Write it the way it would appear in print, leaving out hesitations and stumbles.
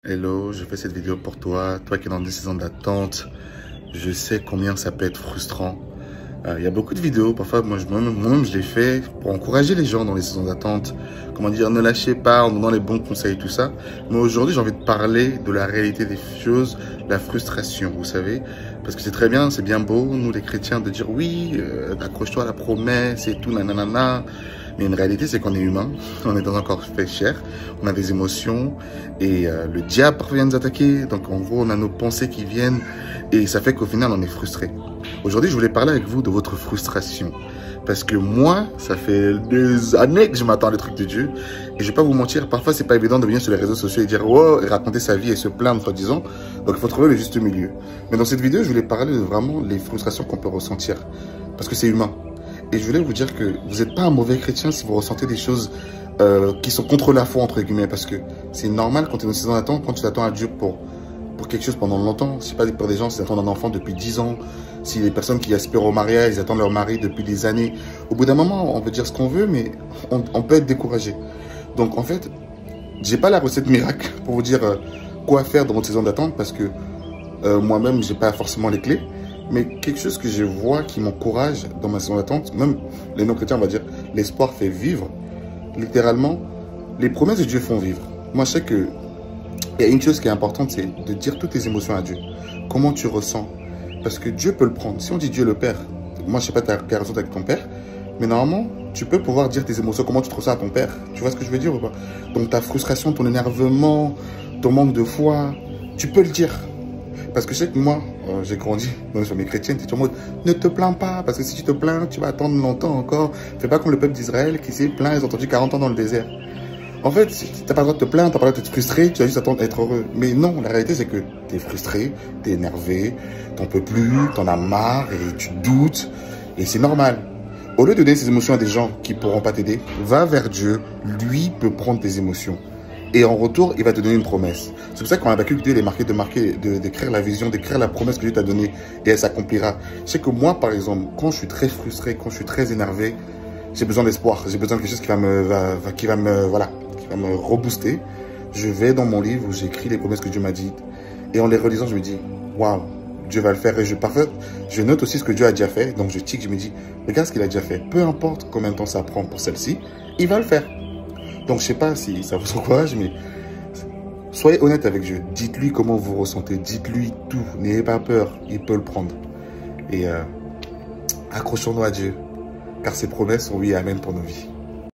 Hello, je fais cette vidéo pour toi, toi qui es dans des saisons d'attente. Je sais combien ça peut être frustrant. Il y a beaucoup de vidéos, parfois moi-même je les fais pour encourager les gens dans les saisons d'attente. Comment dire, ne lâchez pas en donnant les bons conseils, tout ça. Mais aujourd'hui, j'ai envie de parler de la réalité des choses, la frustration, vous savez. Parce que c'est très bien, c'est bien beau, nous les chrétiens, de dire oui, accroche-toi à la promesse et tout, nanana. Mais une réalité, c'est qu'on est humain, on est dans un corps fait chair, on a des émotions et le diable parfois vient nous attaquer. Donc en gros, on a nos pensées qui viennent et ça fait qu'au final, on est frustré. Aujourd'hui, je voulais parler avec vous de votre frustration. Parce que moi, ça fait des années que je m'attends à des trucs de Dieu. Et je vais pas vous mentir, parfois, c'est pas évident de venir sur les réseaux sociaux et dire « wow » et raconter sa vie et se plaindre, soi-disant. Donc, il faut trouver le juste milieu. Mais dans cette vidéo, je voulais parler de vraiment les frustrations qu'on peut ressentir. Parce que c'est humain. Et je voulais vous dire que vous n'êtes pas un mauvais chrétien si vous ressentez des choses qui sont contre la foi, entre guillemets. Parce que c'est normal quand tu es dans une saison d'attente, quand tu t'attends à Dieu pour quelque chose pendant longtemps. Je sais pas, pour des gens, ils attendent un enfant depuis 10 ans. Si les personnes qui aspirent au mariage, ils attendent leur mari depuis des années. Au bout d'un moment, on peut dire ce qu'on veut, mais on peut être découragé. Donc, en fait, j'ai pas la recette miracle pour vous dire quoi faire dans votre saison d'attente parce que moi-même, j'ai pas forcément les clés. Mais quelque chose que je vois qui m'encourage dans ma saison d'attente, même les non-chrétiens, on va dire, l'espoir fait vivre. Littéralement, les promesses de Dieu font vivre. Moi, je sais que il y a une chose qui est importante, c'est de dire toutes tes émotions à Dieu. Comment tu ressens? Parce que Dieu peut le prendre. Si on dit Dieu le Père, moi je sais pas ta relation avec ton Père, mais normalement, tu peux pouvoir dire tes émotions, comment tu te ressens à ton Père. Tu vois ce que je veux dire ou pas? Donc ta frustration, ton énervement, ton manque de foi, tu peux le dire. Parce que je sais que moi, j'ai grandi dans une famille chrétienne, tu es en mode, ne te plains pas, parce que si tu te plains, tu vas attendre longtemps encore. Fais pas comme le peuple d'Israël qui s'est plaint, ils ont attendu 40 ans dans le désert. En fait, tu n'as pas le droit de te plaindre, tu n'as pas le droit d'être frustré, tu as juste attendre d'être heureux. Mais non, la réalité, c'est que tu es frustré, tu es énervé, tu n'en peux plus, tu en as marre et tu doutes. Et c'est normal. Au lieu de donner ces émotions à des gens qui ne pourront pas t'aider, va vers Dieu, lui peut prendre tes émotions. Et en retour, il va te donner une promesse. C'est pour ça qu'en Habakkuk 2, il est marqué d'écrire la vision, d'écrire la promesse que Dieu t'a donnée et elle s'accomplira. Je sais que moi, par exemple, quand je suis très frustré, quand je suis très énervé, j'ai besoin d'espoir. J'ai besoin de quelque chose qui va me rebooster. Je vais dans mon livre où j'écris les promesses que Dieu m'a dites. Et en les relisant, je me dis, waouh, Dieu va le faire. Et je note aussi ce que Dieu a déjà fait. Donc je tic, je me dis, regarde ce qu'il a déjà fait. Peu importe combien de temps ça prend pour celle-ci, il va le faire. Donc je sais pas si ça vous encourage, mais soyez honnête avec Dieu. Dites-lui comment vous ressentez. Dites-lui tout. N'ayez pas peur. Il peut le prendre. Et accrochons-nous à Dieu. Car ses promesses sont oui et amen pour nos vies.